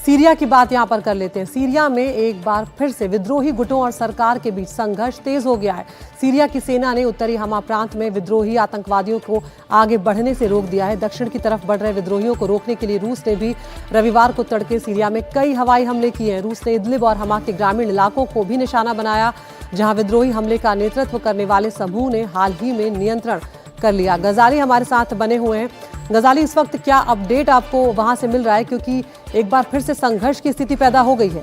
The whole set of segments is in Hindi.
सीरिया की बात यहां पर कर लेते हैं। सीरिया में एक बार फिर से विद्रोही गुटों और सरकार के बीच संघर्ष तेज हो गया है। सीरिया की सेना ने उत्तरी हमा प्रांत में विद्रोही आतंकवादियों को आगे बढ़ने से रोक दिया है। दक्षिण की तरफ बढ़ रहे विद्रोहियों को रोकने के लिए रूस ने भी रविवार को तड़के सीरिया में कई हवाई हमले किए हैं। रूस ने इदलिब और हमा के ग्रामीण इलाकों को भी निशाना बनाया, जहां विद्रोही हमले का नेतृत्व करने वाले समूह ने हाल ही में नियंत्रण कर लिया। गजाली हमारे साथ बने हुए हैं। गजाली, इस वक्त क्या अपडेट आपको वहां से मिल रहा है, क्योंकि एक बार फिर से संघर्ष की स्थिति पैदा हो गई है?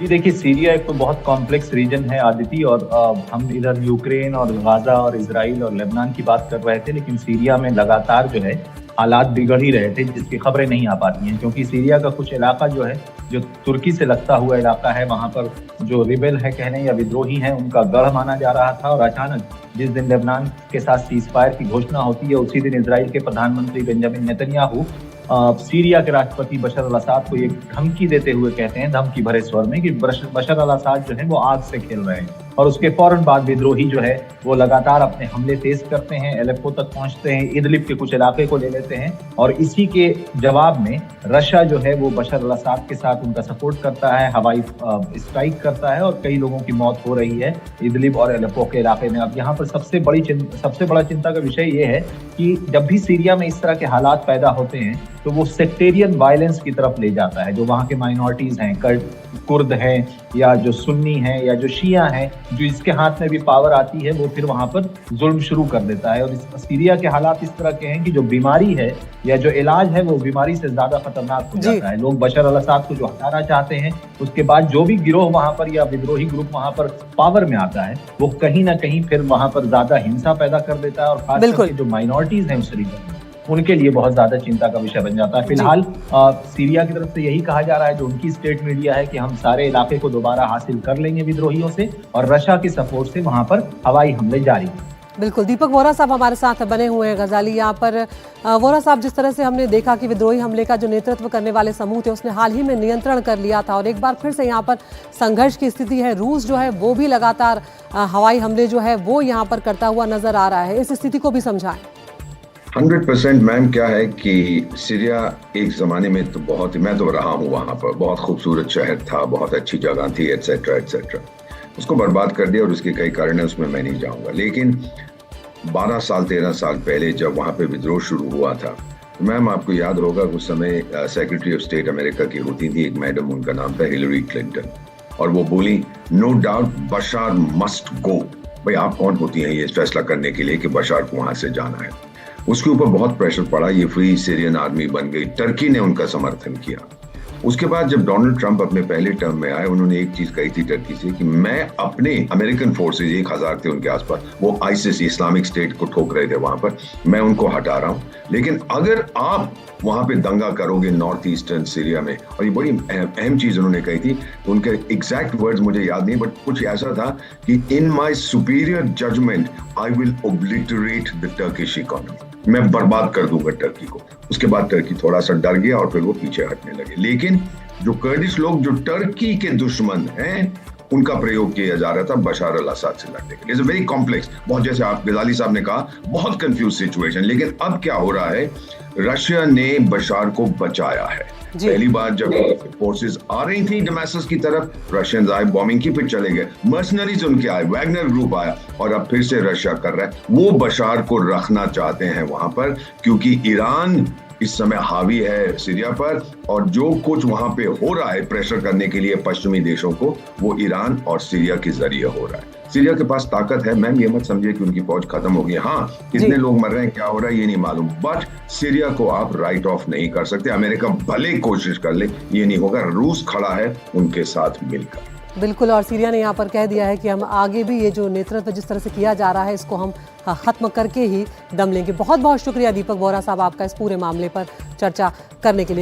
जी देखिए, सीरिया एक तो बहुत कॉम्प्लेक्स रीजन है आदिति, और हम इधर यूक्रेन और गाजा और इजराइल और लेबनान की बात कर रहे थे, लेकिन सीरिया में लगातार जो है हालात बिगड़ ही रहे थे, जिसकी खबरें नहीं आ पाती हैं, क्योंकि सीरिया का कुछ इलाका जो है, जो तुर्की से लगता हुआ इलाका है, वहां पर जो रिबेल है कहने या विद्रोही हैं, उनका गढ़ माना जा रहा था। और अचानक जिस दिन लेबनान के साथ सीजफायर की घोषणा होती है, उसी दिन इजराइल के प्रधानमंत्री बेंजामिन नेतन्याहू सीरिया के राष्ट्रपति बशर अल असद को एक धमकी देते हुए कहते हैं, धमकी भरे स्वर में, कि बशर अल असद जो है वो आग से खेल रहे हैं। और उसके फौरन बाद विद्रोही जो है वो लगातार अपने हमले तेज करते हैं, एलेप्पो तक पहुंचते हैं, इदलिब के कुछ इलाके को ले लेते हैं। और इसी के जवाब में रशिया जो है वो बशर अल असद के साथ उनका सपोर्ट करता है, हवाई स्ट्राइक करता है, और कई लोगों की मौत हो रही है इदलिब और एलेप्पो के इलाके में। अब यहाँ पर सबसे बड़ा चिंता का विषय ये है कि जब भी सीरिया में इस तरह के हालात पैदा होते हैं, तो वो सेक्टेरियन वायलेंस की तरफ ले जाता है। जो वहाँ के माइनॉरिटीज हैं, कुर्द हैं, या जो सुन्नी हैं, या जो शिया हैं, जो इसके हाथ में भी पावर आती है, वो फिर वहाँ पर जुल्म शुरू कर देता है। और सीरिया के हालात इस तरह के हैं कि जो बीमारी है या जो इलाज है, वो बीमारी से ज्यादा खतरनाक हो जाता है। लोग बशर अल असद को जो हटाना चाहते हैं, उसके बाद जो भी गिरोह वहाँ पर या विद्रोही ग्रुप वहाँ पर पावर में आता है, वो कहीं ना कहीं फिर वहाँ पर ज्यादा हिंसा पैदा कर देता है। और खास करके जो माइनॉरिटीज हैं उस रीजन में, उनके लिए बहुत ज्यादा चिंता का विषय बन जाता है। फिलहाल सीरिया की तरफ से यही कहा जा रहा है, जो उनकी स्टेट मीडिया है, कि हम सारे इलाके को दोबारा हासिल कर लेंगे विद्रोहियों से, और रशिया के सपोर्ट से वहां पर हवाई हमले जारी हैं। बिल्कुल, दीपक वोरा साहब हमारे साथ बने हुए हैं। गजाली, यहाँ पर वोरा साहब, जिस तरह से हमने देखा कि विद्रोही हमले का जो नेतृत्व करने वाले समूह थे, उसने हाल ही में नियंत्रण कर लिया था, और एक बार फिर से यहाँ पर संघर्ष की स्थिति है। रूस जो है वो भी लगातार हवाई हमले जो है वो यहाँ पर करता हुआ नजर आ रहा है। इस स्थिति को भी समझाएं। 100% मैम, क्या है कि सीरिया एक ज़माने में तो बहुत, मैं तो रहा हूँ वहाँ पर, बहुत खूबसूरत शहर था, बहुत अच्छी जगह थी, एटसेट्रा एटसेट्रा। उसको बर्बाद कर दिया, और उसके कई कारण है, उसमें मैं नहीं जाऊँगा। लेकिन 13 साल पहले जब वहाँ पे विद्रोह शुरू हुआ था, तो मैम आपको याद होगा उस समय सेक्रेटरी ऑफ स्टेट अमेरिका की होती थी एक मैडम, उनका नाम था हिलरी क्लिंटन, और वो बोली, no doubt Bashar must go. भाई आप कौन होती हैं ये फैसला करने के लिए कि बशार को वहाँ से जाना है? उसके ऊपर बहुत प्रेशर पड़ा, ये फ्री सीरियन आर्मी बन गई, टर्की ने उनका समर्थन किया। उसके बाद जब डोनाल्ड ट्रंप अपने पहले टर्म में आए, उन्होंने एक चीज कही थी टर्की से कि मैं अपने अमेरिकन फोर्सेज 1000 थे उनके आसपास, वो आईसिस इस्लामिक स्टेट को ठोक रहे थे वहां पर, मैं उनको हटा रहा हूं, लेकिन अगर आप वहां पे दंगा करोगे नॉर्थ ईस्टर्न सीरिया में, और ये बड़ी अहम चीज उन्होंने कही थी, उनके एग्जैक्ट वर्ड्स मुझे याद नहीं, बट कुछ ऐसा था कि in my superior judgment I will obliterate the Turkish economy, मैं बर्बाद कर दूंगा टर्की को। उसके बाद टर्की थोड़ा सा डर गया और फिर वो पीछे हटने लगे। लेकिन जो कर्दिश लोग जो टर्की के दुश्मन हैं, उनका प्रयोग किया जा रहा था बशर अल असद से लड़ने के लिए। इट्स वेरी कॉम्प्लेक्स, बहुत, जैसे आप गजाली साहब ने कहा, बहुत कंफ्यूज सिचुएशन। लेकिन अब क्या हो रहा है, रशिया ने बशार को बचाया है। पहली बार जब फोर्सेस आ रही थी दमास्कस की तरफ, रशियंस आए, बॉम्बिंग की, फिर चले गए, मर्सनरीज उनके आए, वैगनर ग्रुप आया, और अब फिर से रशिया कर रहा है। वो बशार को रखना चाहते हैं वहां पर, क्योंकि ईरान इस समय हावी है सीरिया पर, और जो कुछ वहां पे हो रहा है प्रेशर करने के लिए पश्चिमी देशों को, वो ईरान और सीरिया के जरिए हो रहा है। सीरिया के पास ताकत है मैम, ये मत समझिए कि उनकी फौज खत्म हो गई। हाँ, कितने लोग मर रहे हैं, क्या हो रहा है, ये नहीं मालूम, बट सीरिया को आप राइट ऑफ नहीं कर सकते। अमेरिका भले कोशिश कर ले, ये नहीं होगा। रूस खड़ा है उनके साथ मिलकर। बिल्कुल, और सीरिया ने यहाँ पर कह दिया है कि हम आगे भी ये जो नेतृत्व जिस तरह से किया जा रहा है, इसको हम खत्म करके ही दम लेंगे। बहुत बहुत शुक्रिया दीपक वोरा साहब आपका इस पूरे मामले पर चर्चा करने के लिए।